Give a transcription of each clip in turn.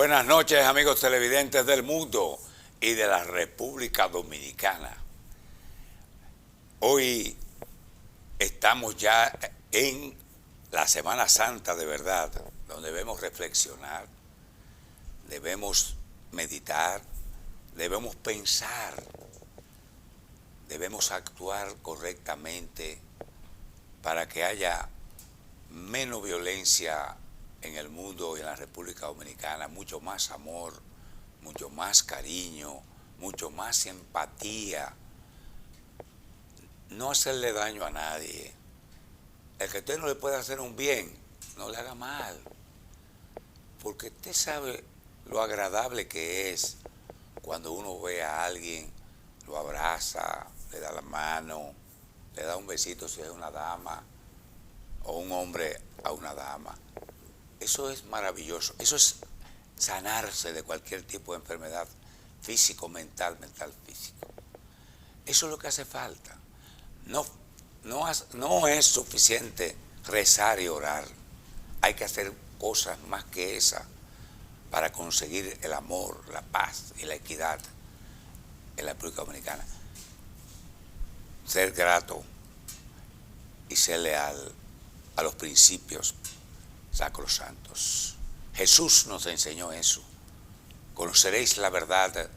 Buenas noches, amigos televidentes del mundo y de la República Dominicana. Hoy estamos ya en la Semana Santa de verdad, donde debemos reflexionar, debemos meditar, debemos pensar, debemos actuar correctamente para que haya menos violencia en el mundo y en la República Dominicana, mucho más amor, mucho más cariño, mucho más empatía. No hacerle daño a nadie. El que usted no le pueda hacer un bien, no le haga mal. Porque usted sabe lo agradable que es cuando uno ve a alguien, lo abraza, le da la mano, le da un besito si es una dama, o un hombre a una dama. Eso es maravilloso. Eso es sanarse de cualquier tipo de enfermedad físico, mental, físico. Eso es lo que hace falta. No es suficiente rezar y orar. Hay que hacer cosas más que esa para conseguir el amor, la paz y la equidad en la República Dominicana. Ser grato y ser leal a los principios sacrosantos. Jesús nos enseñó eso. Conoceréis la verdad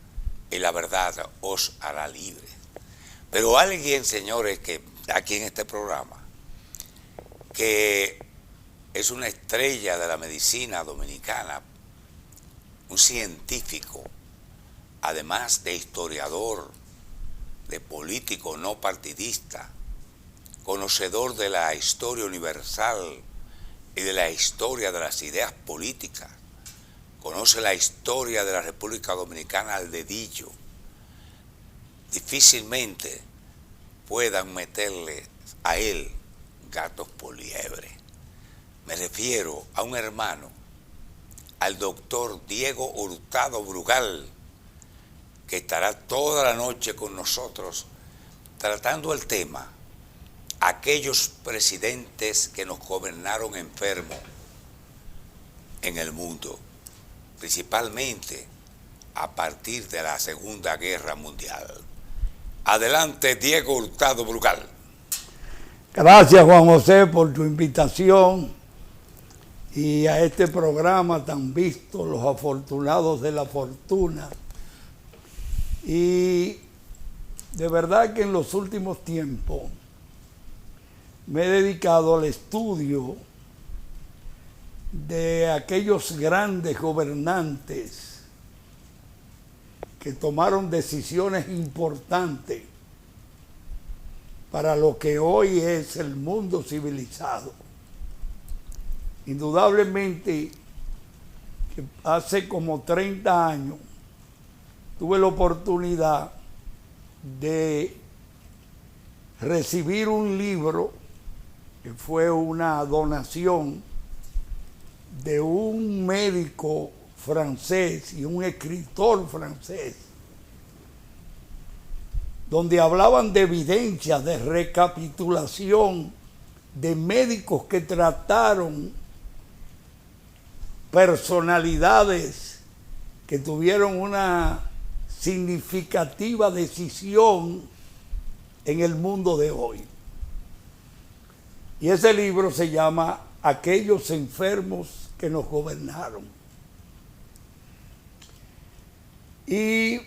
y la verdad os hará libre. Pero alguien, señores, que aquí en este programa, que es una estrella de la medicina dominicana, un científico, además de historiador, de político no partidista, conocedor de la historia universal y de la historia de las ideas políticas, conoce la historia de la República Dominicana al dedillo. Difícilmente puedan meterle a él gatos por liebre. Me refiero a un hermano, al doctor Diego Hurtado Brugal, que estará toda la noche con nosotros tratando el tema: aquellos presidentes que nos gobernaron enfermos en el mundo, principalmente a partir de la Segunda Guerra Mundial. Adelante, Diego Hurtado Brugal. Gracias, Juan José, por tu invitación y a este programa tan visto, Los Afortunados de la Fortuna. Y de verdad que en los últimos tiempos me he dedicado al estudio de aquellos grandes gobernantes que tomaron decisiones importantes para lo que hoy es el mundo civilizado. Indudablemente que hace como 30 años tuve la oportunidad de recibir un libro que fue una donación de un médico francés y un escritor francés, donde hablaban de evidencias, de recapitulación de médicos que trataron personalidades que tuvieron una significativa decisión en el mundo de hoy. Y ese libro se llama Aquellos enfermos que nos gobernaron. Y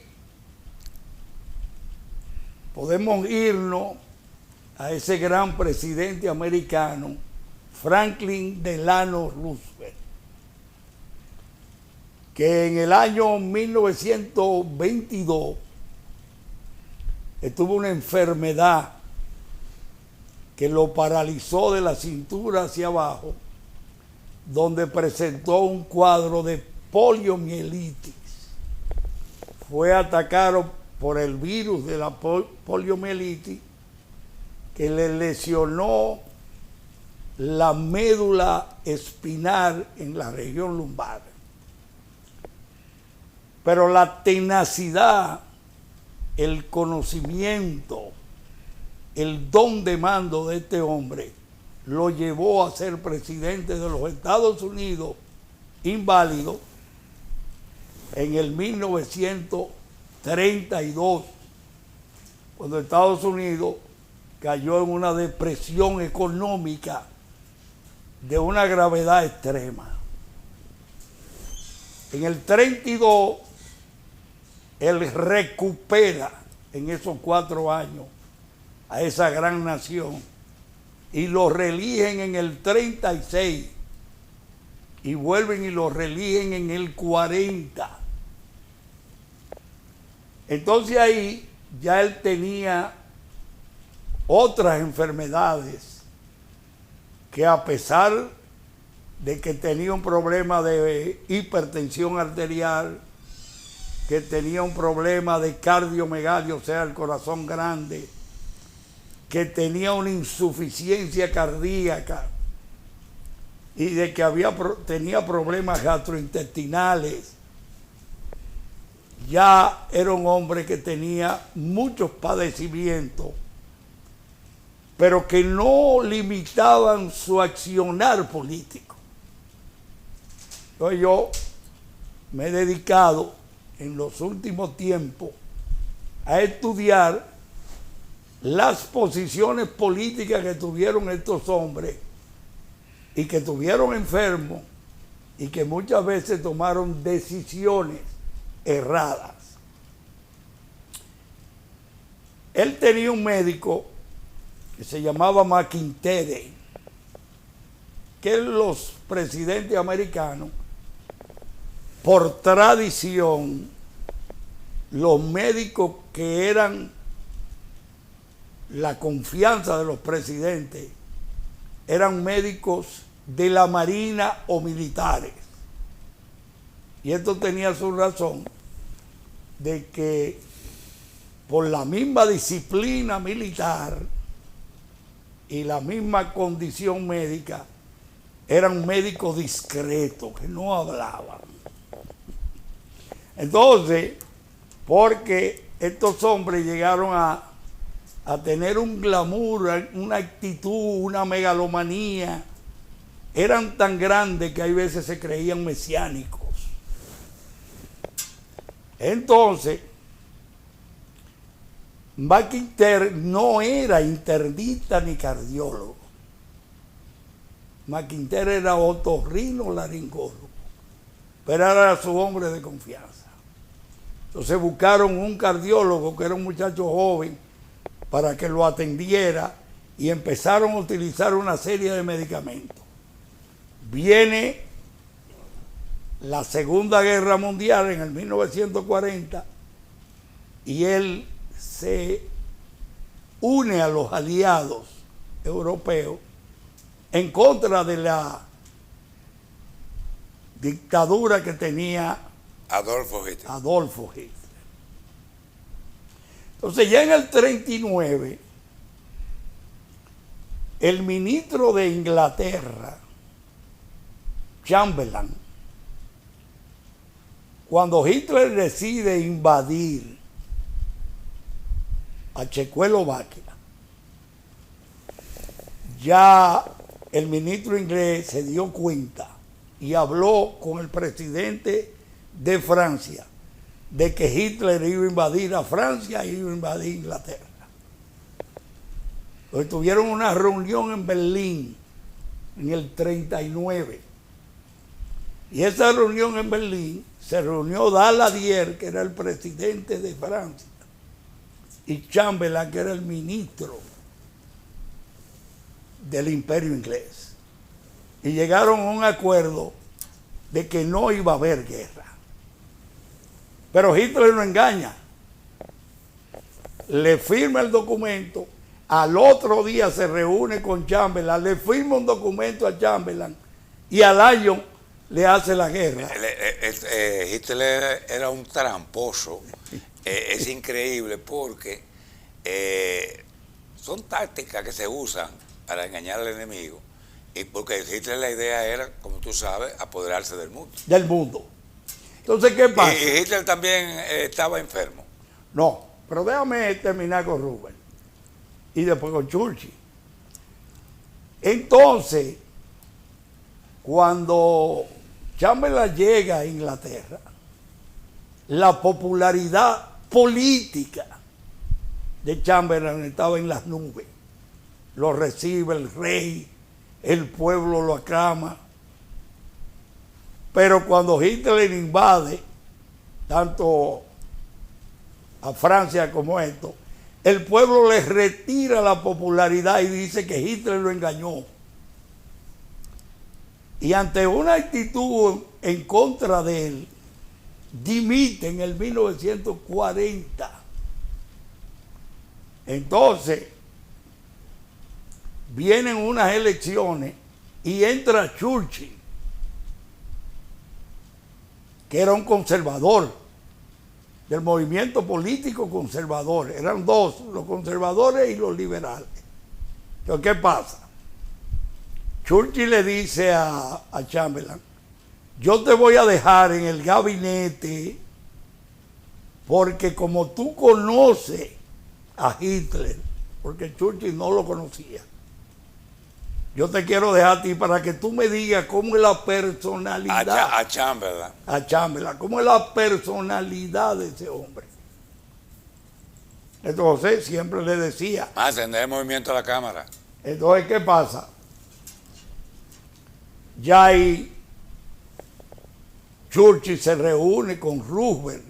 podemos irnos a ese gran presidente americano, Franklin Delano Roosevelt, que en el año 1922 tuvo una enfermedad que lo paralizó de la cintura hacia abajo, donde presentó un cuadro de poliomielitis. Fue atacado por el virus de la poliomielitis, que le lesionó la médula espinal en la región lumbar. Pero la tenacidad, el conocimiento, el don de mando de este hombre lo llevó a ser presidente de los Estados Unidos, inválido, en el 1932, cuando Estados Unidos cayó en una depresión económica de una gravedad extrema. En el 32, él recupera en esos 4 años a esa gran nación y lo reeligen en el 36 y vuelven y lo reeligen en el 40. Entonces ahí ya él tenía otras enfermedades que, a pesar de que tenía un problema de hipertensión arterial, que tenía un problema de cardiomegalia, o sea, el corazón grande, que tenía una insuficiencia cardíaca y de que tenía problemas gastrointestinales, ya era un hombre que tenía muchos padecimientos, pero que no limitaban su accionar político. Entonces yo me he dedicado en los últimos tiempos a estudiar las posiciones políticas que tuvieron estos hombres y que tuvieron enfermos y que muchas veces tomaron decisiones erradas. Él tenía un médico que se llamaba McIntyre, que los presidentes americanos, por tradición, los médicos que eran la confianza de los presidentes eran médicos de la Marina o militares. Y esto tenía su razón de que, por la misma disciplina militar y la misma condición médica, eran médicos discretos, que no hablaban. Entonces, porque estos hombres llegaron a tener un glamour, una actitud, una megalomanía, eran tan grandes que hay veces se creían mesiánicos. Entonces, McIntyre no era internista ni cardiólogo. McIntyre era otorrinolaringólogo, pero era su hombre de confianza. Entonces buscaron un cardiólogo que era un muchacho joven para que lo atendiera y empezaron a utilizar una serie de medicamentos. Viene la Segunda Guerra Mundial en el 1940 y él se une a los aliados europeos en contra de la dictadura que tenía Adolfo Hitler. Entonces ya en el 39, el ministro de Inglaterra, Chamberlain, cuando Hitler decide invadir a Checoslovaquia, ya el ministro inglés se dio cuenta y habló con el presidente de Francia de que Hitler iba a invadir a Francia y iba a invadir Inglaterra. Entonces tuvieron una reunión en Berlín en el 39. Y esa reunión en Berlín se reunió Daladier, que era el presidente de Francia, y Chamberlain, que era el ministro del Imperio Inglés. Y llegaron a un acuerdo de que no iba a haber guerra. Pero Hitler no engaña. Le firma el documento, al otro día se reúne con Chamberlain, le firma un documento a Chamberlain y al año le hace la guerra. Hitler era un tramposo. Es increíble porque son tácticas que se usan para engañar al enemigo. Y porque Hitler, la idea era, como tú sabes, apoderarse del mundo. Del mundo. Entonces, ¿qué pasa? Y Hitler también estaba enfermo. No, pero déjame terminar con Rubén y después con Churchill. Entonces, cuando Chamberlain llega a Inglaterra, la popularidad política de Chamberlain estaba en las nubes. Lo recibe el rey, el pueblo lo aclama. Pero cuando Hitler invade tanto a Francia como esto, el pueblo le retira la popularidad y dice que Hitler lo engañó. Y ante una actitud en contra de él, dimite en el 1940. Entonces, vienen unas elecciones y entra Churchill, que era un conservador, del movimiento político conservador. Eran dos, los conservadores y los liberales. Entonces, ¿qué pasa? Churchill le dice a Chamberlain: yo te voy a dejar en el gabinete porque como tú conoces a Hitler, porque Churchill no lo conocía, yo te quiero dejar a ti para que tú me digas cómo es la personalidad. A Chamberlain. A Chamberlain, cómo es la personalidad de ese hombre. Entonces siempre le decía. Tener movimiento a la cámara. Entonces, ¿qué pasa? Ya ahí Churchill se reúne con Roosevelt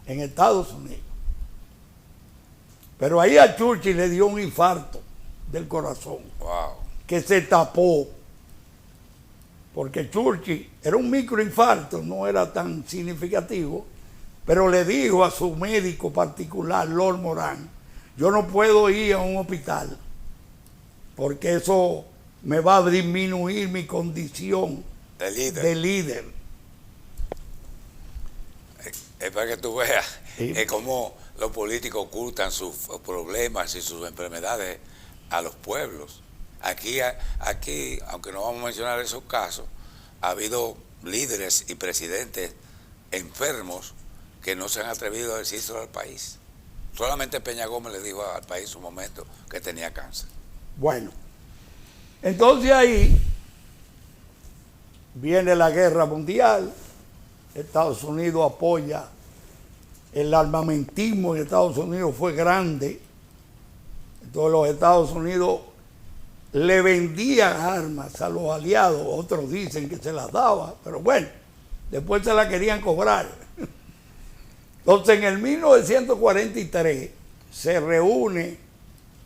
en Estados Unidos. Pero ahí a Churchill le dio un infarto del corazón. Wow. Que se tapó. Porque Churchill era un microinfarto, no era tan significativo, pero le dijo a su médico particular, Lord Moran: yo no puedo ir a un hospital porque eso me va a disminuir mi condición de líder. Es para que tú veas Sí. cómo los políticos ocultan sus problemas y sus enfermedades a los pueblos. Aquí, aunque no vamos a mencionar esos casos, ha habido líderes y presidentes enfermos que no se han atrevido a decírselo al país. Solamente Peña Gómez le dijo al país en un momento que tenía cáncer. Bueno, entonces ahí viene la guerra mundial. Estados Unidos apoya, el armamentismo en Estados Unidos fue grande. Entonces los Estados Unidos le vendían armas a los aliados, otros dicen que se las daba, pero bueno, después se las querían cobrar. Entonces en el 1943 se reúne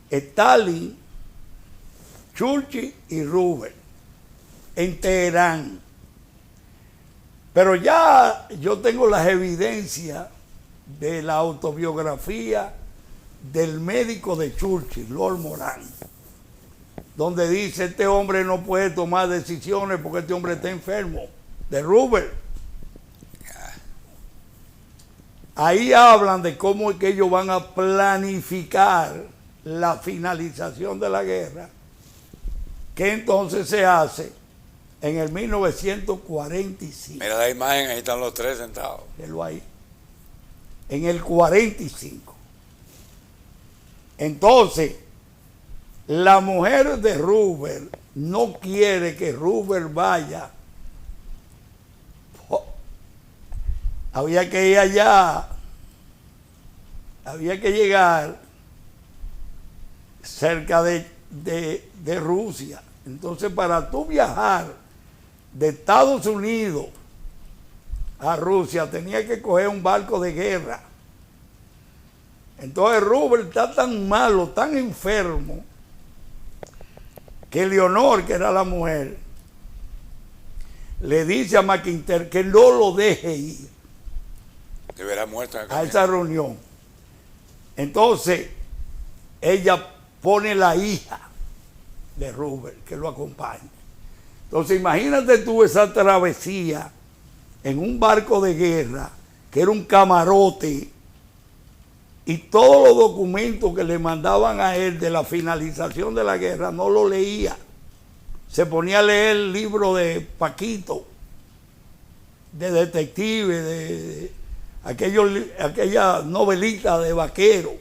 Stalin, Churchill y Roosevelt en Teherán. Pero ya yo tengo las evidencias de la autobiografía del médico de Churchill, Lord Moran, donde dice: este hombre no puede tomar decisiones porque este hombre está enfermo. De Roosevelt. Ahí hablan de cómo es que ellos van a planificar la finalización de la guerra, que entonces se hace en el 1945. Mira la imagen, ahí están los tres sentados. Velo ahí. En el 45. Entonces, la mujer de Roosevelt no quiere que Roosevelt vaya. Había que ir allá, había que llegar cerca de Rusia. Entonces, para tú viajar de Estados Unidos a Rusia, tenía que coger un barco de guerra. Entonces Roosevelt está tan malo, tan enfermo, que Leonor, que era la mujer, le dice a McIntyre que no lo deje ir Que hubiera muerto en el a esa reunión. Entonces ella pone la hija de Roosevelt que lo acompaña. Entonces imagínate tú esa travesía en un barco de guerra que era un camarote, y todos los documentos que le mandaban a él de la finalización de la guerra no lo leía. Se ponía a leer el libro de Paquito, de detective, de aquella novelita de vaquero.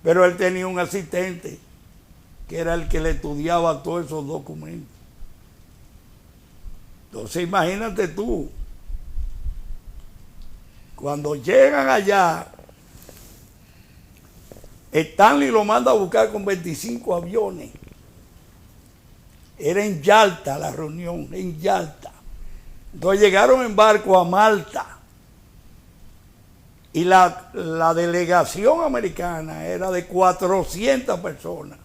Pero él tenía un asistente que era el que le estudiaba todos esos documentos. Entonces imagínate tú, Cuando llegan allá, Stanley lo manda a buscar con 25 aviones. Era en Yalta la reunión, en Yalta. Entonces llegaron en barco a Malta. Y la delegación americana era de 400 personas.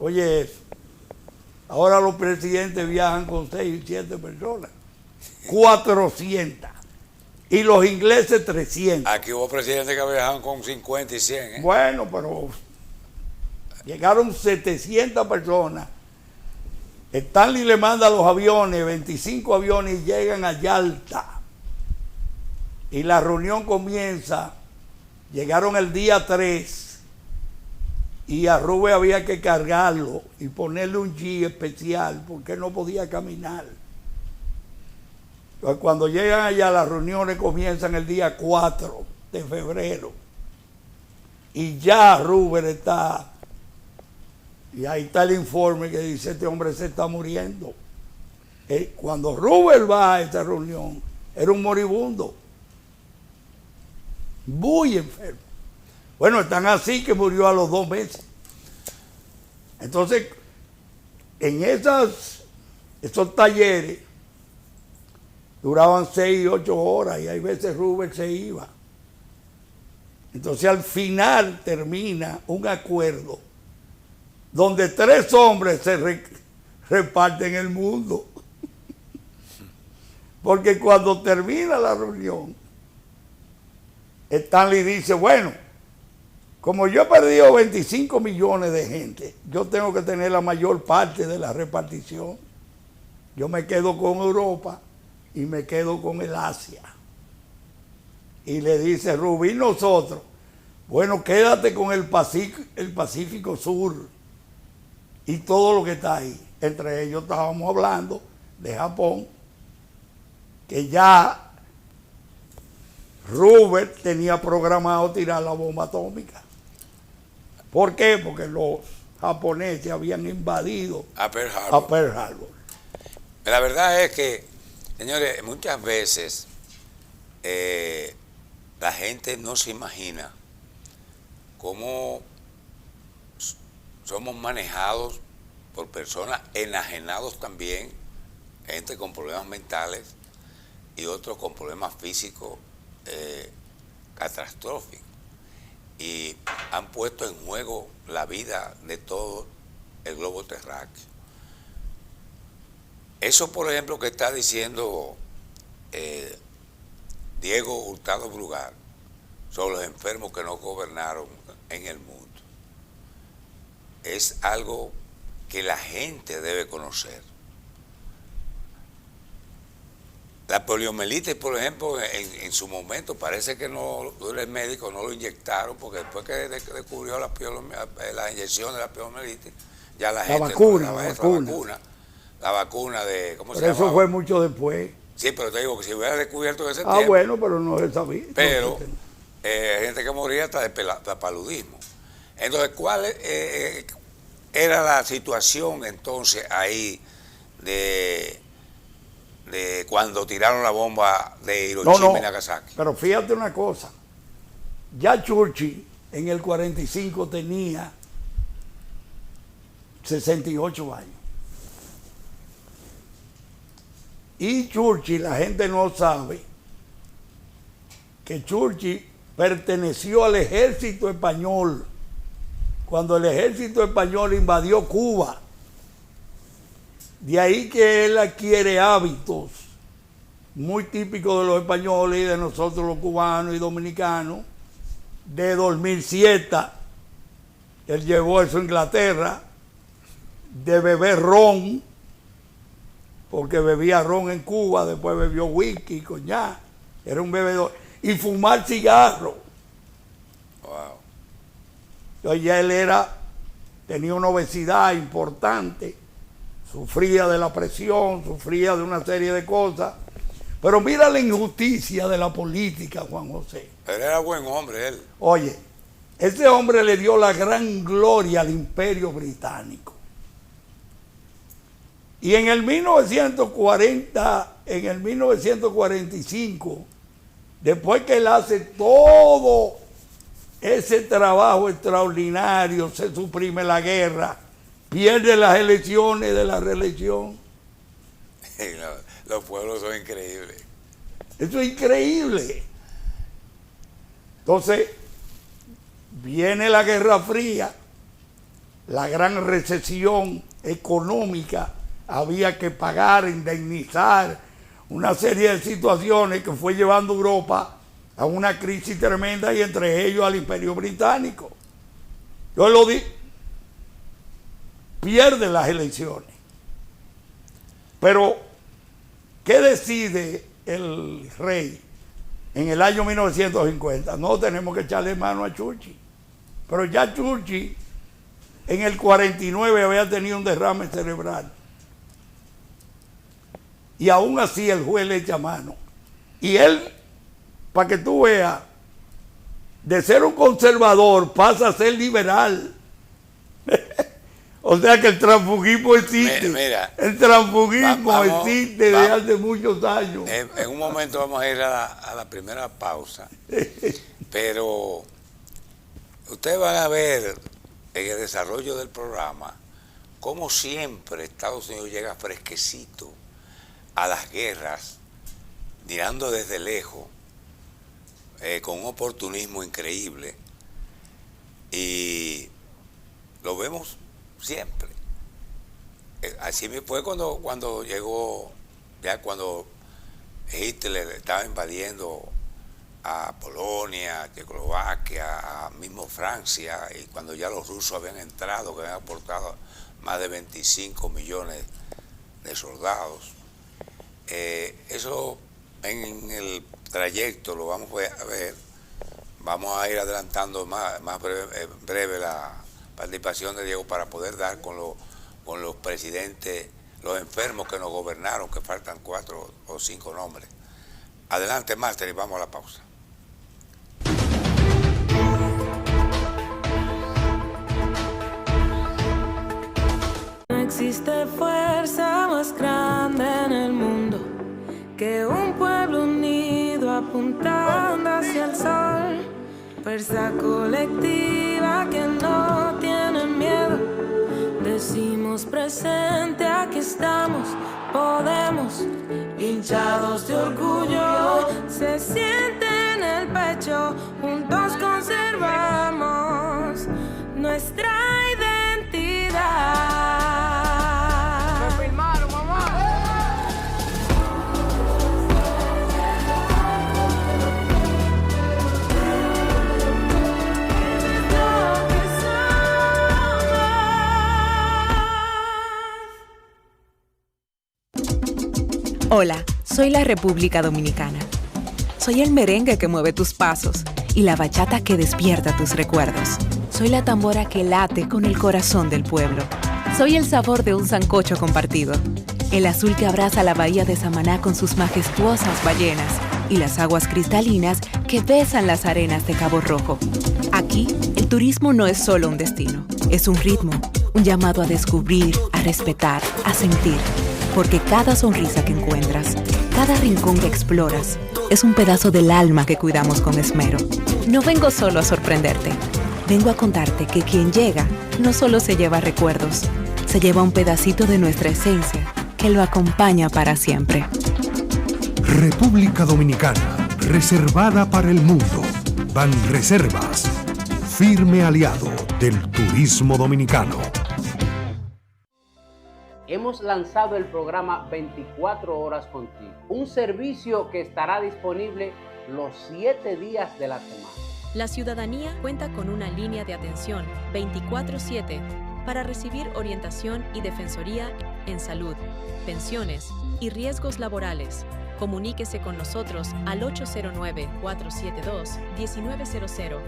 Oye eso. Ahora los presidentes viajan con 6 y 7 personas. 400. Y los ingleses 300. Aquí hubo presidentes que viajaban con 50 y 100. Bueno, pero llegaron 700 personas. Stanley le manda los aviones, 25 aviones, y llegan a Yalta. Y la reunión comienza. Llegaron el día 3. Y a Rubén había que cargarlo y ponerle un G especial porque no podía caminar. Entonces, cuando llegan allá, las reuniones comienzan el día 4 de febrero. Y ya Rubén está, y ahí está el informe que dice: este hombre se está muriendo. Cuando Rubén va a esta reunión, era un moribundo, muy enfermo. Bueno, están así que murió a los 2 meses. Entonces, en esos talleres duraban 6 y 8 horas y hay veces Rubén se iba. Entonces al final termina un acuerdo donde 3 hombres se reparten el mundo. Porque cuando termina la reunión, Stanley dice: bueno, como yo he perdido 25 millones de gente, yo tengo que tener la mayor parte de la repartición. Yo me quedo con Europa y me quedo con el Asia. Y le dice Rubén: nosotros, bueno, quédate con el Pacífico Sur y todo lo que está ahí. Entre ellos estábamos hablando de Japón, que ya Rubén tenía programado tirar la bomba atómica. ¿Por qué? Porque los japoneses habían invadido A Pearl Harbor. a Pearl Harbor. La verdad es que, señores, muchas veces la gente no se imagina cómo somos manejados por personas enajenados también, gente con problemas mentales y otros con problemas físicos catastróficos. Y han puesto en juego la vida de todo el globo terráqueo. Eso, por ejemplo, que está diciendo Diego Hurtado Brugal sobre los enfermos que no gobernaron en el mundo, es algo que la gente debe conocer. La poliomielitis, por ejemplo, en su momento parece que no, el médico no lo inyectaron, porque después que descubrió la inyección de la poliomielitis, ya la gente la vacuna de, ¿cómo se llama? Pero eso fue mucho después. Sí, pero te digo que si hubiera descubierto en ese tiempo. Bueno, pero no se sabía. Pero hay gente que moría hasta de paludismo. Entonces, ¿cuál era la situación entonces ahí de cuando tiraron la bomba de Hiroshima y Nagasaki? Pero fíjate una cosa, ya Churchill en el 45 tenía 68 años. Y Churchill, la gente no sabe que Churchill perteneció al ejército español cuando el ejército español invadió Cuba. De ahí que él adquiere hábitos muy típicos de los españoles y de nosotros los cubanos y dominicanos, de dormir siesta. Él llevó eso a Inglaterra, de beber ron, porque bebía ron en Cuba, después bebió whisky, coñac, era un bebedor, y fumar cigarro. Wow. Entonces ya él tenía una obesidad importante, sufría de la presión, sufría de una serie de cosas. Pero mira la injusticia de la política, Juan José. Pero era buen hombre él. Oye, ese hombre le dio la gran gloria al Imperio Británico. Y en el 1945, Después que él hace todo ese trabajo extraordinario, se suprime la guerra, pierde las elecciones de la reelección. Los pueblos son increíbles. Eso es increíble. Entonces, viene la Guerra Fría, la gran recesión económica, había que pagar, indemnizar, una serie de situaciones que fue llevando a Europa a una crisis tremenda y entre ellos al Imperio Británico. Yo lo di, pierde las elecciones. Pero, ¿qué decide el rey en el año 1950? No, tenemos que echarle mano a Churchill. Pero ya Churchill en el 49 había tenido un derrame cerebral. Y aún así el juez le echa mano. Y él, para que tú veas, de ser un conservador pasa a ser liberal. O sea que el transfugismo existe. Mira, el transfugismo existe desde hace muchos años. En un momento vamos a ir a la primera pausa. Pero ustedes van a ver en el desarrollo del programa cómo siempre Estados Unidos llega fresquecito a las guerras, mirando desde lejos, con un oportunismo increíble. Y lo vemos siempre. Así fue cuando llegó, ya cuando Hitler estaba invadiendo a Polonia, Checoslovaquia, a mismo Francia, y cuando ya los rusos habían entrado, que habían aportado más de 25 millones de soldados. Eso en el trayecto lo vamos a ver. Vamos a ir adelantando más breve la participación de Diego para poder dar con los presidentes, los enfermos que nos gobernaron, que faltan 4 o 5 nombres. Adelante, Máster, y vamos a la pausa. No existe fuerza más grande en el mundo que un pueblo unido apuntando hacia el sol. Fuerza colectiva que no tiene miedo. Decimos presente, aquí estamos, podemos. Hinchados de orgullo, se siente en el pecho. Juntos conservamos nuestra identidad. Me filmaron, mamá. Hola, soy la República Dominicana. Soy el merengue que mueve tus pasos y la bachata que despierta tus recuerdos. Soy la tambora que late con el corazón del pueblo. Soy el sabor de un sancocho compartido, el azul que abraza la bahía de Samaná con sus majestuosas ballenas y las aguas cristalinas que besan las arenas de Cabo Rojo. Aquí, el turismo no es solo un destino, es un ritmo, un llamado a descubrir, a respetar, a sentir. Porque cada sonrisa que encuentras, cada rincón que exploras, es un pedazo del alma que cuidamos con esmero. No vengo solo a sorprenderte, vengo a contarte que quien llega no solo se lleva recuerdos, se lleva un pedacito de nuestra esencia que lo acompaña para siempre. República Dominicana, reservada para el mundo. Banreservas, firme aliado del turismo dominicano. Hemos lanzado el programa 24 horas contigo, un servicio que estará disponible los 7 días de la semana. La ciudadanía cuenta con una línea de atención 24/7 para recibir orientación y defensoría en salud, pensiones y riesgos laborales. Comuníquese con nosotros al 809-472-1900.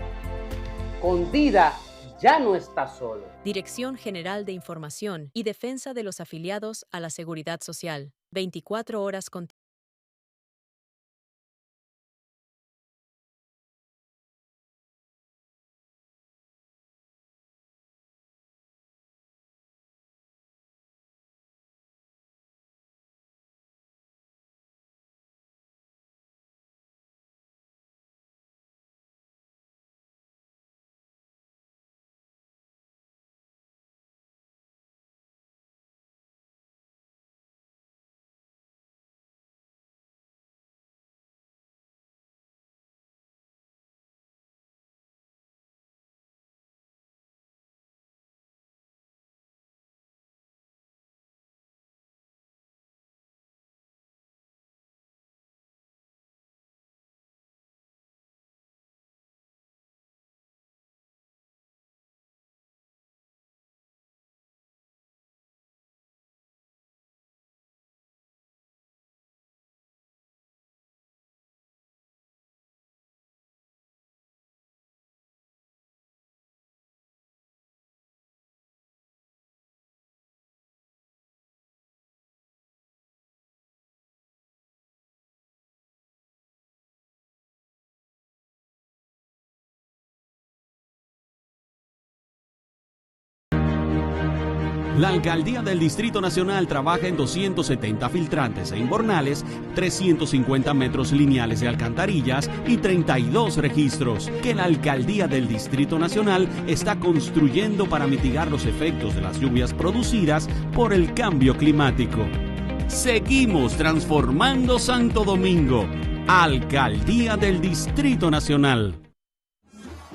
Con Dida ya no está solo. Dirección General de Información y Defensa de los Afiliados a la Seguridad Social. 24 horas contigo. La Alcaldía del Distrito Nacional trabaja en 270 filtrantes e inbornales, 350 metros lineales de alcantarillas y 32 registros que la Alcaldía del Distrito Nacional está construyendo para mitigar los efectos de las lluvias producidas por el cambio climático. Seguimos transformando Santo Domingo. Alcaldía del Distrito Nacional.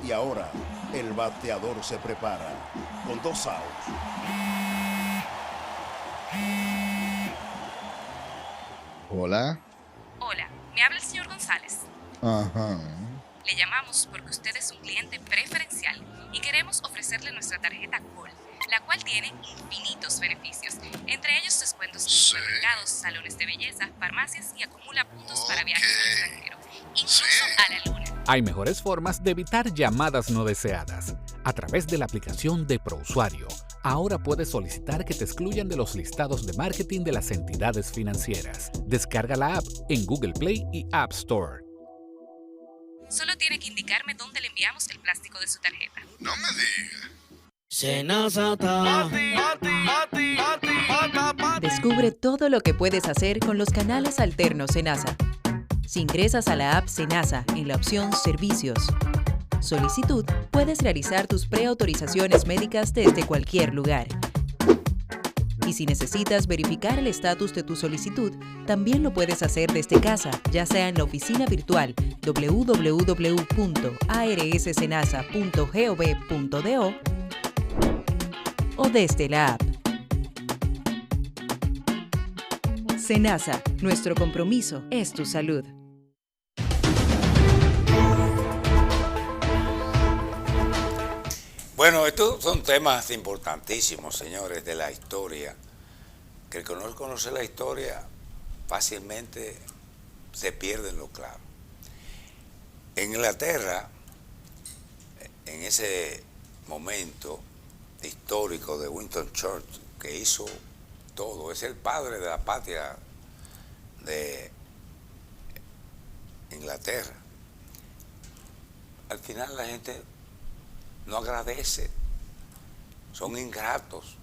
Y ahora, el bateador se prepara con 2 outs. Hola. Hola, me habla el señor González. Ajá. Le llamamos porque usted es un cliente preferencial y queremos ofrecerle nuestra tarjeta Gold, la cual tiene infinitos beneficios, entre ellos descuentos en supermercados, salones de belleza, farmacias y acumula puntos para viajes al extranjero, incluso a la luna. Hay mejores formas de evitar llamadas no deseadas. A través de la aplicación de ProUsuario, ahora puedes solicitar que te excluyan de los listados de marketing de las entidades financieras. Descarga la app en Google Play y App Store. Solo tiene que indicarme dónde le enviamos el plástico de su tarjeta. No me digas. Descubre todo lo que puedes hacer con los canales alternos Senasa. Si ingresas a la app Senasa en la opción Servicios, Solicitud, puedes realizar tus preautorizaciones médicas desde cualquier lugar. Y si necesitas verificar el estatus de tu solicitud, también lo puedes hacer desde casa, ya sea en la oficina virtual www.arssenasa.gov.do o desde la app. Senasa, nuestro compromiso es tu salud. Bueno, estos son temas importantísimos, señores, de la historia. Que el que no conoce la historia fácilmente se pierde en lo claro. En Inglaterra, en ese momento histórico de Winston Churchill, que hizo todo, es el padre de la patria de Inglaterra. Al final la gente no agradece, son ingratos,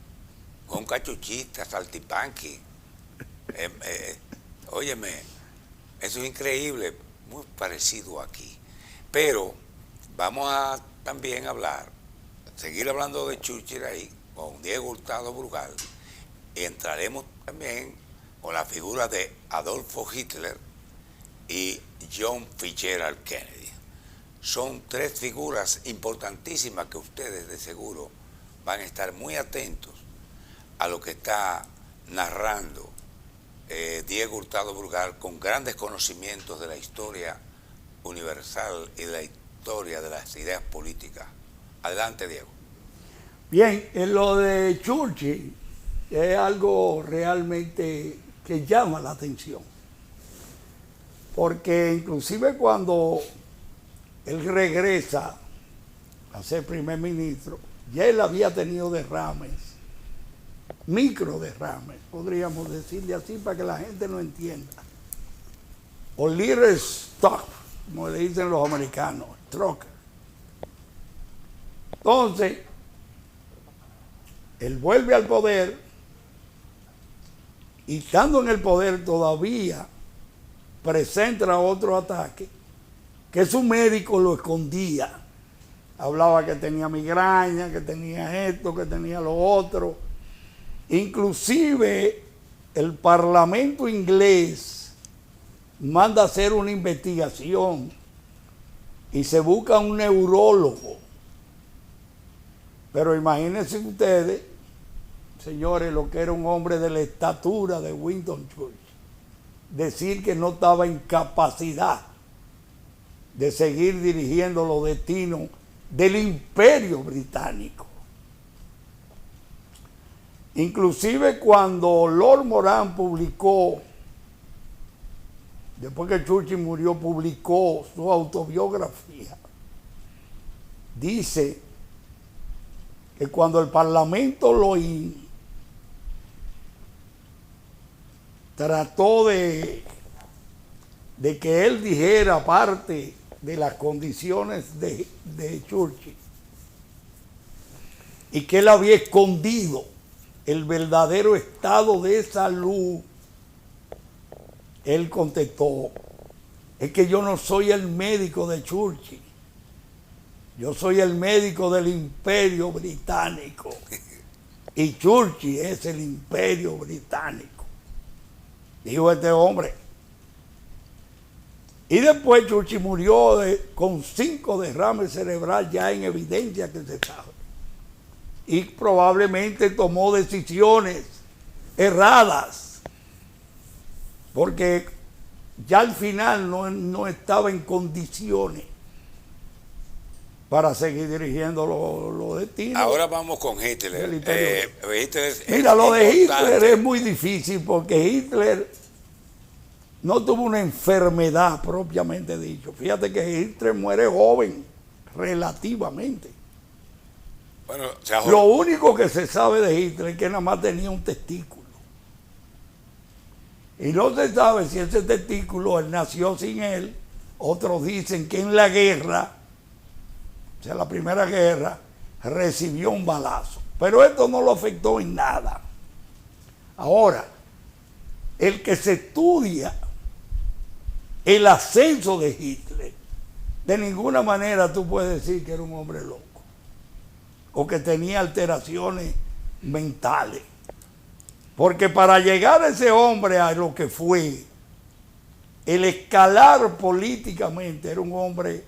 son cachuchistas, saltipanqui. Óyeme, eso es increíble, muy parecido aquí. Pero vamos a también seguir hablando de Churchill ahí, con Diego Hurtado Brugal, y entraremos también con la figura de Adolfo Hitler y John Fitzgerald Kennedy. Son 3 figuras importantísimas que ustedes de seguro van a estar muy atentos a lo que está narrando Diego Hurtado Brugal, con grandes conocimientos de la historia universal y de la historia de las ideas políticas. Adelante, Diego. Bien, en lo de Churchill es algo realmente que llama la atención, porque inclusive cuando él regresa a ser primer ministro, ya él había tenido derrames, microderrames, podríamos decirle así para que la gente no entienda. O little stock, como le dicen los americanos, stroke. Entonces, él vuelve al poder y estando en el poder todavía presenta otro ataque que su médico lo escondía. Hablaba que tenía migraña, que tenía esto, que tenía lo otro. Inclusive el Parlamento inglés manda a hacer una investigación y se busca un neurólogo. Pero imagínense ustedes, señores, lo que era un hombre de la estatura de Winston Churchill, decir que no estaba en capacidad de seguir dirigiendo los destinos del Imperio Británico. Inclusive cuando Lord Moran publicó, después que Churchill murió, publicó su autobiografía, dice que cuando el Parlamento lo trató de que él dijera parte de las condiciones de Churchill y que él había escondido el verdadero estado de salud, él contestó, es que yo no soy el médico de Churchill, yo soy el médico del Imperio Británico y Churchill es el Imperio Británico, dijo este hombre. Y después Churchill murió con 5 derrames cerebrales ya en evidencia que se sabe. Y probablemente tomó decisiones erradas, porque ya al final no estaba en condiciones para seguir dirigiendo los destinos. Ahora vamos con Hitler. Mira, lo de Hitler es muy difícil porque Hitler no tuvo una enfermedad propiamente dicho. Fíjate que Hitler muere joven, relativamente. Bueno, lo único que se sabe de Hitler es que nada más tenía un testículo. Y no se sabe si ese testículo él nació sin él. Otros dicen que en la guerra, o sea, la primera guerra, recibió un balazo. Pero esto no lo afectó en nada. Ahora, el que se estudia el ascenso de Hitler, de ninguna manera tú puedes decir que era un hombre loco o que tenía alteraciones mentales. Porque para llegar a ese hombre a lo que fue, el escalar políticamente, era un hombre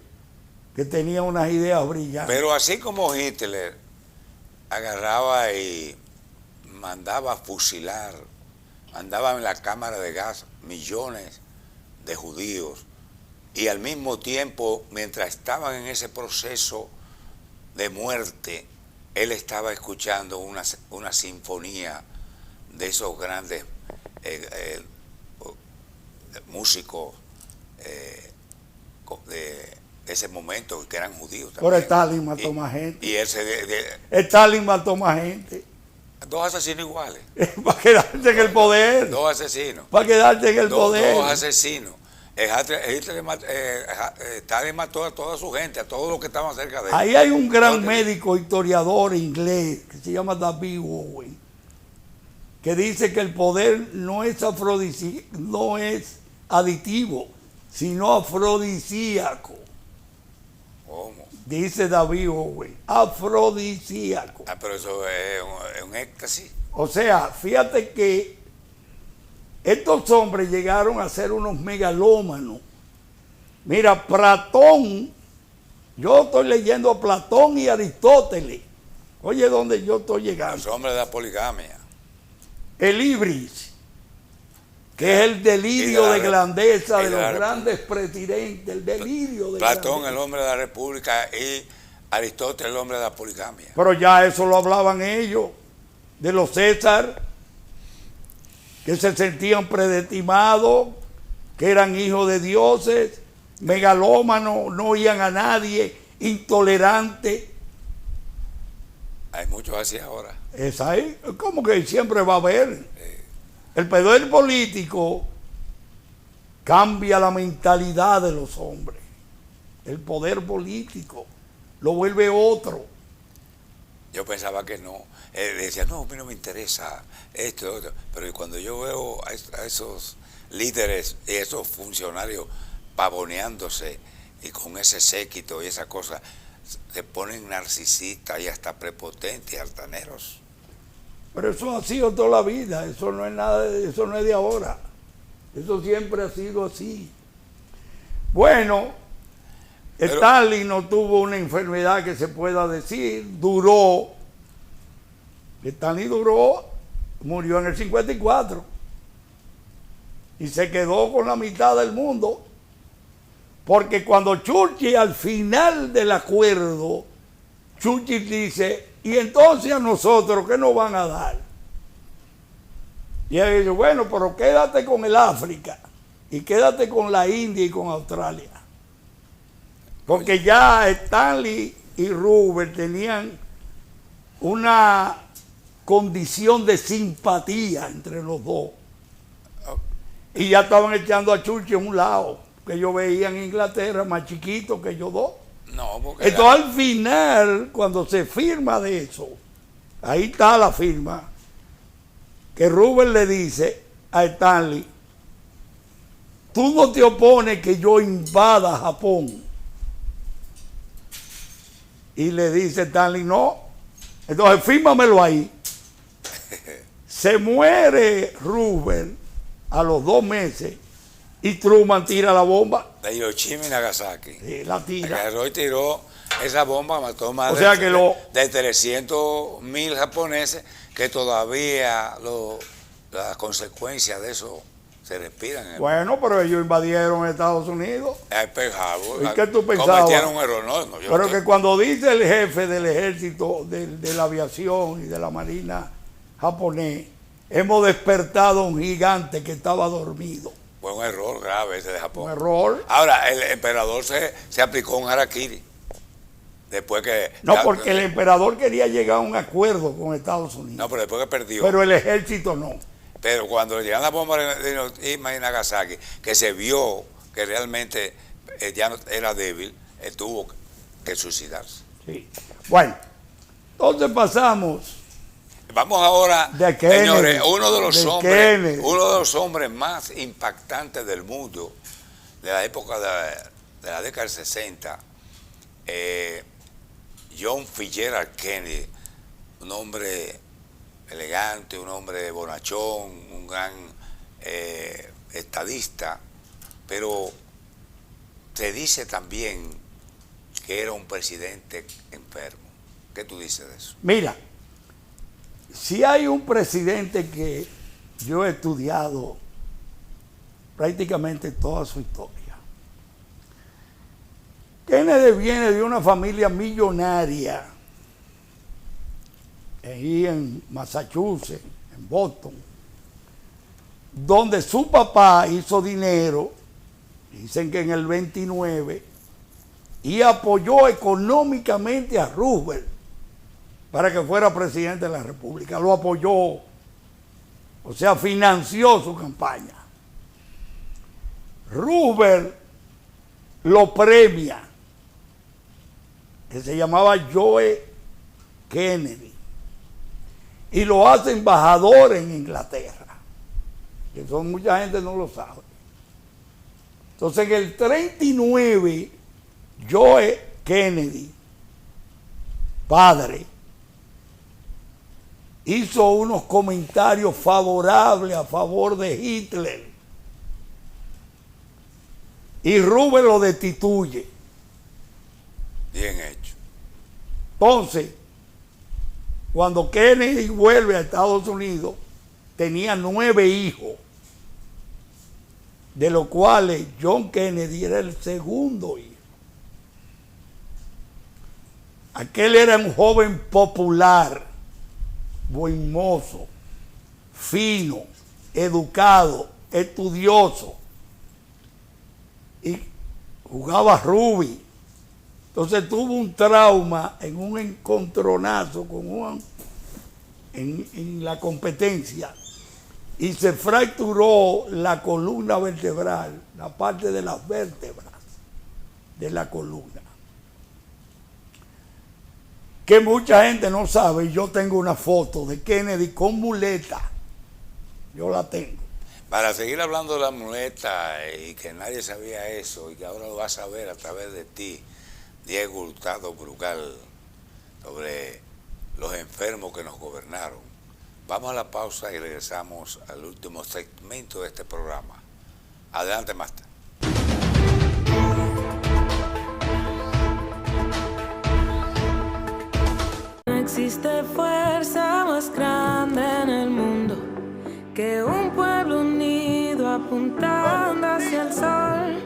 que tenía unas ideas brillantes. Pero así como Hitler agarraba y mandaba a fusilar, mandaba en la cámara de gas millones de judíos, y al mismo tiempo, mientras estaban en ese proceso de muerte, él estaba escuchando una sinfonía de esos grandes músicos de ese momento, que eran judíos también. Pero Stalin mató más gente. Y Stalin mató más gente. 2 asesinos iguales. Para quedarse en el poder. 2 asesinos. Para quedarse en el poder. 2 asesinos. Stalin mató a toda su gente, a todos los que estaban cerca de él. Ahí hay un gran médico historiador inglés que se llama David Owen, que dice que el poder no es aditivo, sino afrodisíaco. ¿Cómo? Dice David Owen, afrodisíaco. Pero eso es un éxtasis. O sea, fíjate que estos hombres llegaron a ser unos megalómanos. Mira, Platón, yo estoy leyendo a Platón y Aristóteles. Oye, ¿dónde yo estoy llegando? Los hombres de la poligamia. El ibris, que es el delirio de grandeza de los grandes presidentes, el delirio de Platón, grandeza. el hombre de la república, y Aristóteles, el hombre de la poligamia. Pero ya eso lo hablaban ellos, de los César, que se sentían predestimados, que eran hijos de dioses, megalómanos, no oían a nadie, intolerantes. Hay muchos así ahora. Es ahí, como que siempre va a haber. El poder político cambia la mentalidad de los hombres. El poder político lo vuelve otro. Yo pensaba que no. Decía, no, a mí no me interesa esto, otro. Pero cuando yo veo a esos líderes y esos funcionarios pavoneándose y con ese séquito y esa cosa, se ponen narcisistas y hasta prepotentes y altaneros. Pero eso ha sido toda la vida, eso no es nada, eso no es de ahora. Eso siempre ha sido así. Bueno, Stalin no tuvo una enfermedad que se pueda decir, Stalin duró, murió en el 54 y se quedó con la mitad del mundo, porque cuando Churchill al final del acuerdo, Churchill dice, y entonces a nosotros, ¿qué nos van a dar? Y él dice, bueno, pero quédate con el África y quédate con la India y con Australia. Porque ya Stanley y Roosevelt tenían una condición de simpatía entre los dos. Y ya estaban echando a Churchill a un lado, que yo veía en Inglaterra más chiquito que ellos dos. No, porque entonces al final, cuando se firma de eso, ahí está la firma, que Rubén le dice a Stanley, tú no te opones que yo invada Japón. Y le dice Stanley, no, entonces fírmamelo ahí. Se muere Rubén a los 2 meses y Truman tira la bomba. De Hiroshima y Nagasaki. Sí, la tira. Roy tiró esa bomba, mató más de 300,000 japoneses, que todavía las consecuencias de eso se respiran. Bueno, pero ellos invadieron Estados Unidos. ¿Y qué tú pensabas? Cometieron un error. No, pero que cuando dice el jefe del ejército, de la aviación y de la marina japonés, hemos despertado a un gigante que estaba dormido. Fue un error grave ese de Japón. Un error. Ahora, el emperador se aplicó un harakiri. Después que... No, porque el emperador quería llegar a un acuerdo con Estados Unidos. No, pero después que perdió. Pero el ejército no. Pero cuando llegan las bombas de Hiroshima y Nagasaki, que se vio que realmente ya no era débil, él tuvo que suicidarse. Sí. Bueno, entonces pasamos. Vamos ahora, señores, uno de los hombres más impactantes del mundo de la época de la década del 60, John Fitzgerald Kennedy, un hombre elegante, un hombre bonachón, un gran estadista, pero se dice también que era un presidente enfermo. ¿Qué tú dices de eso? Mira, si hay un presidente que yo he estudiado prácticamente toda su historia, Kennedy viene de una familia millonaria ahí en Massachusetts, en Boston, donde su papá hizo dinero, dicen que en el 29, y apoyó económicamente a Roosevelt para que fuera presidente de la República. Lo apoyó, o sea, financió su campaña. Roosevelt lo premia, que se llamaba Joe Kennedy, y lo hace embajador en Inglaterra, que eso mucha gente no lo sabe. Entonces en el 39, Joe Kennedy, padre, hizo unos comentarios favorables a favor de Hitler, y Rubén lo destituye. Bien hecho. Entonces, cuando Kennedy vuelve a Estados Unidos, tenía 9 hijos, de los cuales John Kennedy era el segundo hijo. Aquel era un joven popular, buen mozo, fino, educado, estudioso, y jugaba rugby. Entonces tuvo un trauma en un encontronazo con en la competencia, y se fracturó la columna vertebral, la parte de las vértebras de la columna, que mucha gente no sabe. Yo tengo una foto de Kennedy con muleta, yo la tengo. Para seguir hablando de la muleta, y que nadie sabía eso, y que ahora lo vas a ver a través de ti, Diego Hurtado Brugal, sobre los enfermos que nos gobernaron. Vamos a la pausa y regresamos al último segmento de este programa. Adelante, Masta. No existe fuerza más grande en el mundo que un pueblo unido apuntando hacia el sol.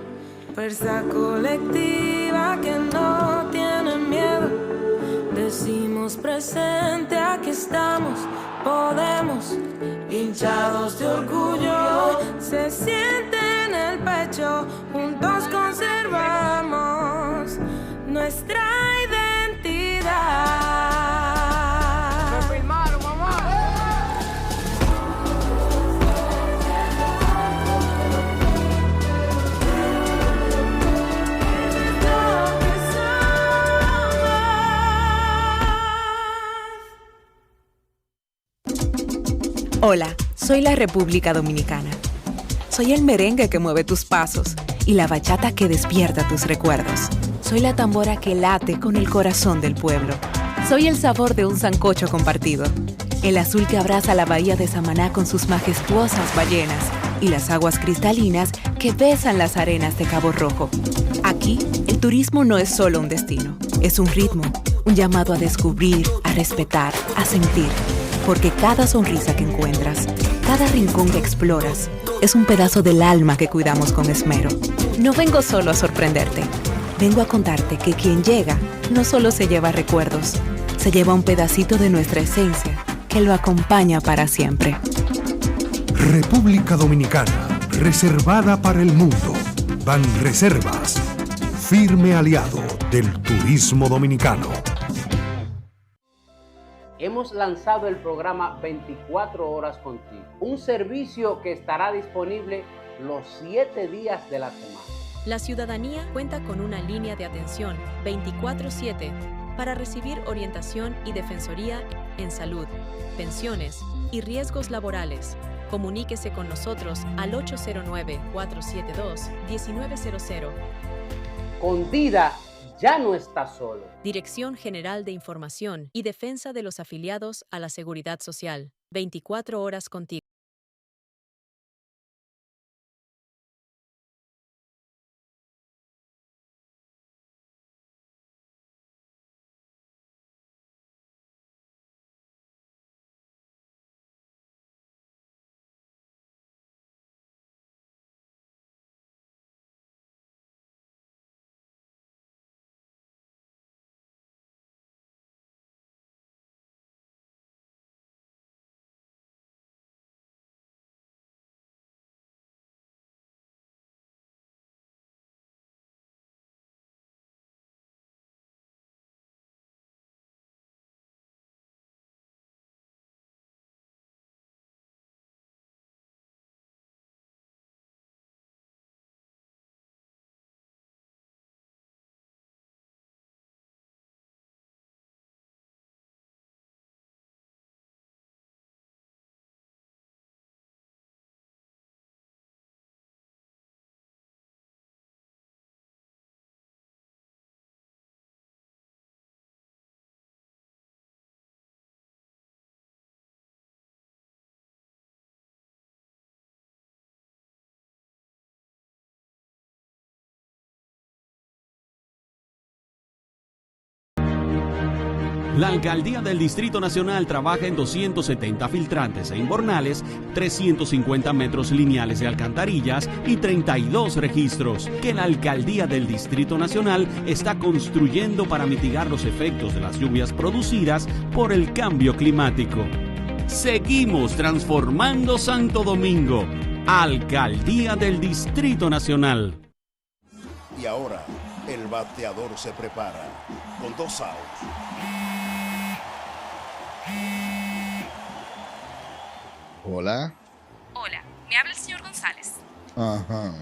Fuerza colectiva que no tiene miedo. Decimos presente, aquí estamos, podemos. Hinchados de orgullo, se siente en el pecho. Juntos conservamos nuestra identidad. Hola, soy la República Dominicana. Soy el merengue que mueve tus pasos y la bachata que despierta tus recuerdos. Soy la tambora que late con el corazón del pueblo. Soy el sabor de un sancocho compartido, el azul que abraza la bahía de Samaná con sus majestuosas ballenas y las aguas cristalinas que besan las arenas de Cabo Rojo. Aquí, el turismo no es solo un destino, es un ritmo, un llamado a descubrir, a respetar, a sentir. Porque cada sonrisa que encuentras, cada rincón que exploras, es un pedazo del alma que cuidamos con esmero. No vengo solo a sorprenderte, vengo a contarte que quien llega no solo se lleva recuerdos, se lleva un pedacito de nuestra esencia que lo acompaña para siempre. República Dominicana, reservada para el mundo. Banreservas, firme aliado del turismo dominicano. Hemos lanzado el programa 24 horas contigo, un servicio que estará disponible los 7 días de la semana. La ciudadanía cuenta con una línea de atención 24/7 para recibir orientación y defensoría en salud, pensiones y riesgos laborales. Comuníquese con nosotros al 809-472-1900. Con Dida ya no está solo. Dirección General de Información y Defensa de los Afiliados a la Seguridad Social. 24 horas contigo. La Alcaldía del Distrito Nacional trabaja en 270 filtrantes e inbornales, 350 metros lineales de alcantarillas y 32 registros que la Alcaldía del Distrito Nacional está construyendo para mitigar los efectos de las lluvias producidas por el cambio climático. Seguimos transformando Santo Domingo. Alcaldía del Distrito Nacional. Y ahora, el bateador se prepara con 2 outs. Hola. Hola, me habla el señor González. Ajá.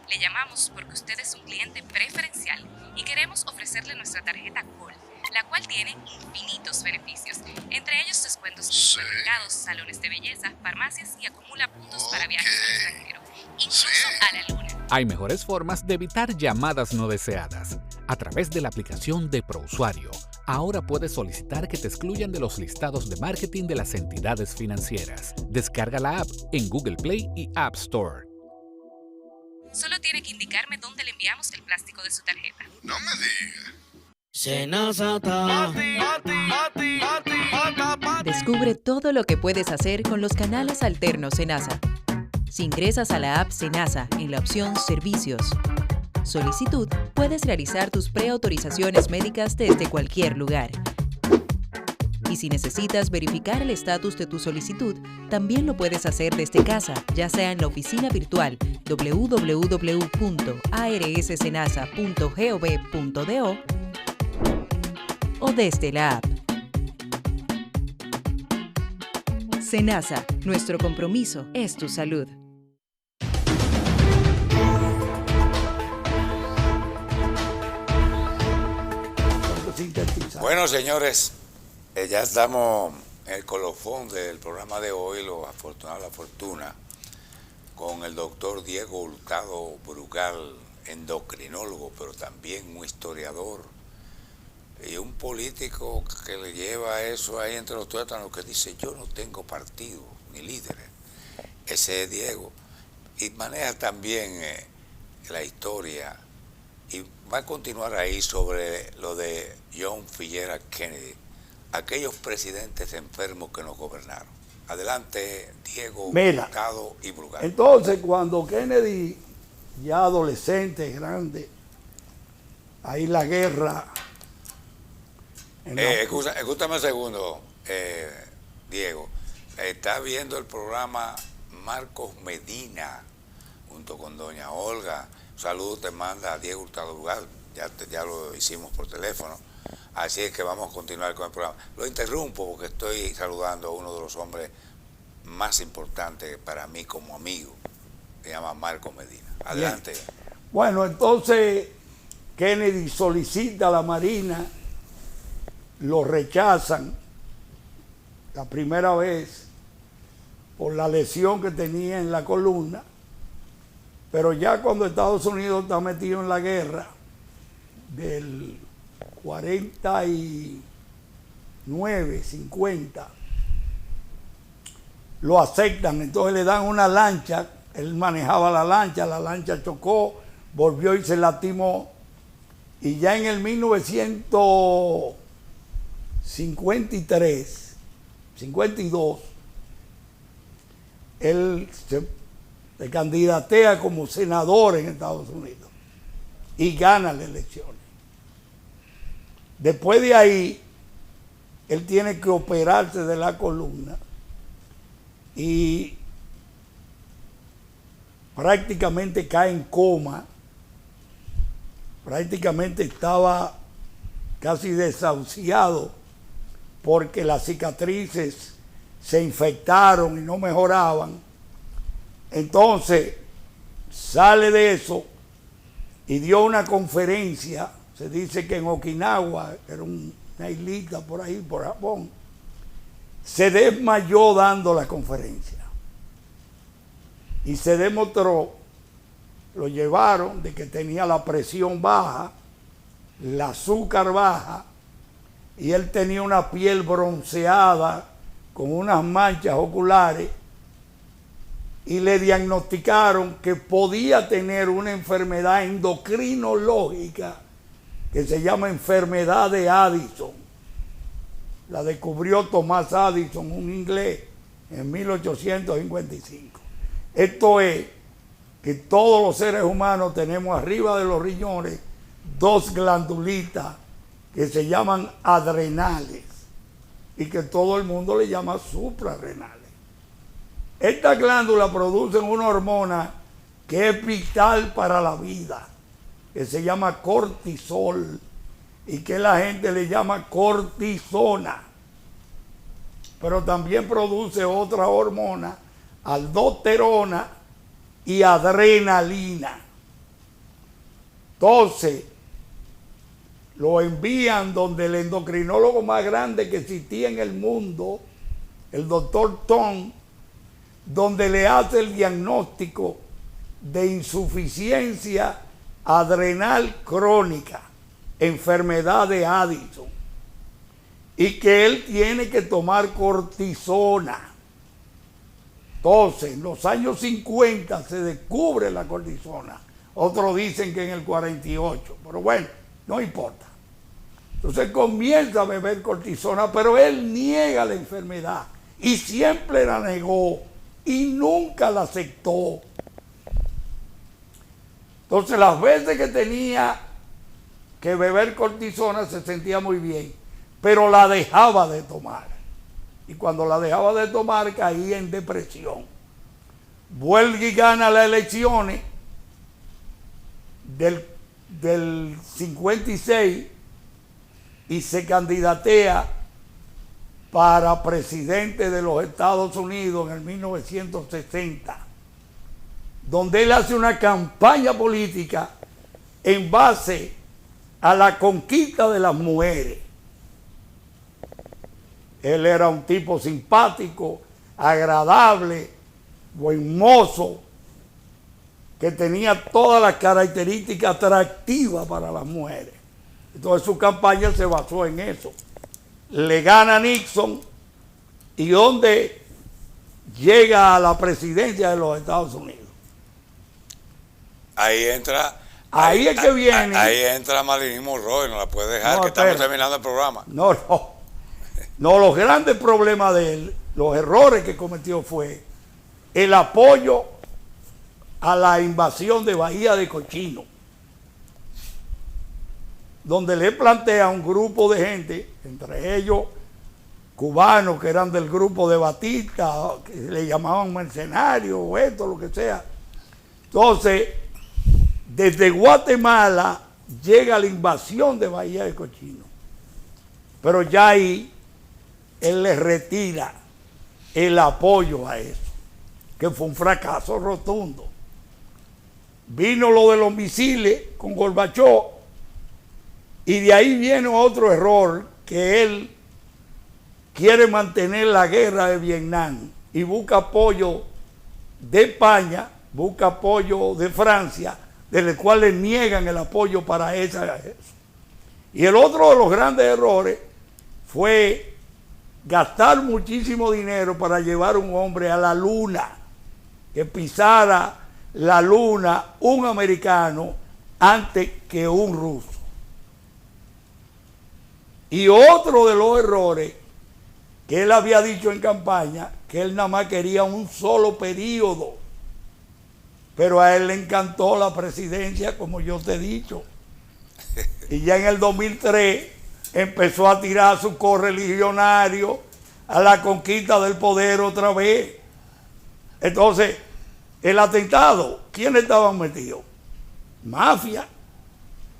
Le llamamos porque usted es un cliente preferencial y queremos ofrecerle nuestra tarjeta Gol, la cual tiene infinitos beneficios, entre ellos descuentos en supermercados, salones de belleza, farmacias y acumula puntos para viajes al extranjero, incluso a la luna. Hay mejores formas de evitar llamadas no deseadas. A través de la aplicación de ProUsuario, ahora puedes solicitar que te excluyan de los listados de marketing de las entidades financieras. Descarga la app en Google Play y App Store. Solo tiene que indicarme dónde le enviamos el plástico de su tarjeta. No me digas. Descubre todo lo que puedes hacer con los canales alternos Senasa. Si ingresas a la app Senasa en la opción Servicios, Solicitud, puedes realizar tus preautorizaciones médicas desde cualquier lugar. Y si necesitas verificar el estatus de tu solicitud, también lo puedes hacer desde casa, ya sea en la oficina virtual www.arssenasa.gov.do o desde la app. Senasa, nuestro compromiso es tu salud. Bueno, señores, ya estamos el colofón del programa de hoy, los afortunados, la fortuna, con el doctor Diego Hurtado Brugal, endocrinólogo, pero también un historiador y un político que le lleva eso ahí entre los tuétanos, que dice: yo no tengo partido ni líderes. Ese es Diego. Y maneja también la historia, y va a continuar ahí sobre lo de John F. Kennedy, aquellos presidentes enfermos que nos gobernaron. Adelante, Diego Hurtado y Brugal. Entonces, cuando Kennedy, ya adolescente, grande, ahí la guerra... Escúchame un segundo, Diego. Está viendo el programa Marcos Medina, junto con doña Olga. Un saludo te manda Diego Hurtado Brugal, ya lo hicimos por teléfono. Así es que vamos a continuar con el programa. Lo interrumpo porque estoy saludando a uno de los hombres más importantes para mí como amigo. Se llama Marcos Medina. Adelante. Bien. Bueno, entonces Kennedy solicita a la Marina, lo rechazan la primera vez por la lesión que tenía en la columna, pero ya cuando Estados Unidos está metido en la guerra del 49, 50, lo aceptan. Entonces le dan una lancha, él manejaba la lancha chocó, volvió y se lastimó, y ya en el 1953, 52, él se candidatea como senador en Estados Unidos y gana las elecciones. Después de ahí, él tiene que operarse de la columna y prácticamente cae en coma, prácticamente estaba casi desahuciado porque las cicatrices se infectaron y no mejoraban. Entonces sale de eso y dio una conferencia, se dice que en Okinawa, era una islita por ahí, por Japón, se desmayó dando la conferencia. Y se demostró, lo llevaron de que tenía la presión baja, el azúcar baja, y él tenía una piel bronceada con unas manchas oculares, y le diagnosticaron que podía tener una enfermedad endocrinológica que se llama enfermedad de Addison. La descubrió Thomas Addison, un inglés, en 1855. Esto es que todos los seres humanos tenemos arriba de los riñones dos glandulitas que se llaman adrenales y que todo el mundo le llama suprarrenales. Estas glándulas producen una hormona que es vital para la vida, que se llama cortisol y que la gente le llama cortisona. Pero también produce otra hormona, aldosterona y adrenalina. Entonces, lo envían donde el endocrinólogo más grande que existía en el mundo, el doctor Tom, donde le hace el diagnóstico de insuficiencia adrenal crónica, enfermedad de Addison, y que él tiene que tomar cortisona. Entonces, en los años 50 se descubre la cortisona. Otros dicen que en el 48, pero bueno, no importa. Entonces comienza a beber cortisona, pero él niega la enfermedad y siempre la negó y nunca la aceptó. Entonces las veces que tenía que beber cortisona se sentía muy bien, pero la dejaba de tomar. Y cuando la dejaba de tomar caía en depresión. Vuelve y gana las elecciones del 56 y se candidatea para presidente de los Estados Unidos en el 1960, donde él hace una campaña política en base a la conquista de las mujeres. Él era un tipo simpático, agradable, buen mozo, que tenía todas las características atractivas para las mujeres. Entonces su campaña se basó en eso. Le gana Nixon y donde llega a la presidencia de los Estados Unidos. Ahí entra... Ahí es que viene... Ahí entra Marilyn Monroe, no la puede dejar, No, que estamos espera. terminando el programa. No, los grandes problemas de él, los errores que cometió fue el apoyo a la invasión de Bahía de Cochino, donde le plantea un grupo de gente, entre ellos cubanos que eran del grupo de Batista, que le llamaban mercenarios o esto, lo que sea. Entonces, desde Guatemala llega la invasión de Bahía de Cochino, pero ya ahí él le retira el apoyo a eso, que fue un fracaso rotundo. Vino lo de los misiles con Gorbachov y de ahí viene otro error, que él quiere mantener la guerra de Vietnam y busca apoyo de España, busca apoyo de Francia, del cual le niegan el apoyo para eso. Y el otro de los grandes errores fue gastar muchísimo dinero para llevar un hombre a la luna, que pisara la luna un americano antes que un ruso. Y otro de los errores que él había dicho en campaña, que él nada más quería un solo periodo, pero a él le encantó la presidencia, como yo te he dicho. Y ya en el 2003 empezó a tirar a su correligionario a la conquista del poder otra vez. Entonces, el atentado, ¿quiénes estaban metidos? Mafia,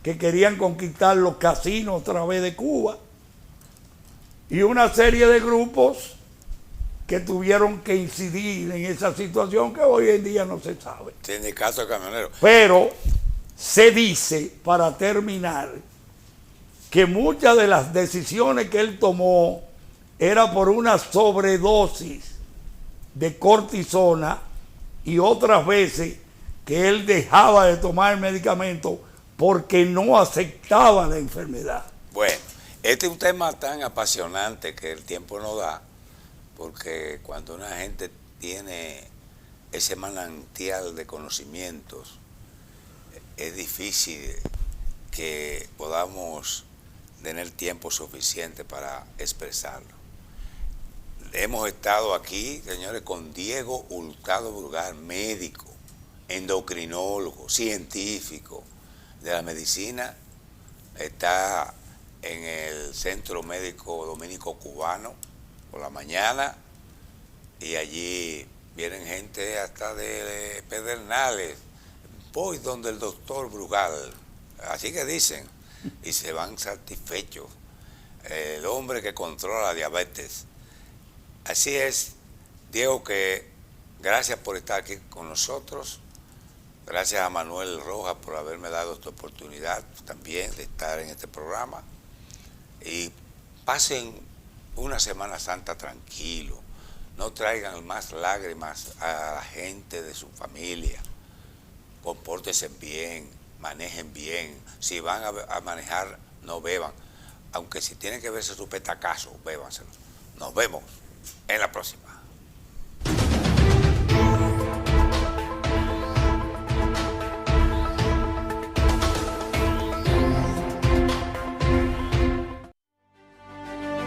que querían conquistar los casinos a través de Cuba, y una serie de grupos que tuvieron que incidir en esa situación que hoy en día no se sabe. Tiene caso de camionero. Pero se dice, para terminar, que muchas de las decisiones que él tomó era por una sobredosis de cortisona, y otras veces que él dejaba de tomar el medicamento porque no aceptaba la enfermedad. Bueno, este es un tema tan apasionante que el tiempo no da, porque cuando una gente tiene ese manantial de conocimientos, es difícil que podamos tener tiempo suficiente para expresarlo. Hemos estado aquí, señores, con Diego Hurtado Brugal, médico, endocrinólogo, científico de la medicina. Está en el Centro Médico Dominico Cubano por la mañana, y allí vienen gente hasta de Pedernales. Voy donde el doctor Brugal, así que dicen, y se van satisfechos. El hombre que controla la diabetes. Así es, Diego, que gracias por estar aquí con nosotros. Gracias a Manuel Rojas por haberme dado esta oportunidad también de estar en este programa. Y pasen una Semana Santa tranquilo. No traigan más lágrimas a la gente de su familia. Compórtense bien, manejen bien. Si van a manejar, no beban. Aunque si tienen que verse su petacazo, bébanselo. Nos vemos en la próxima.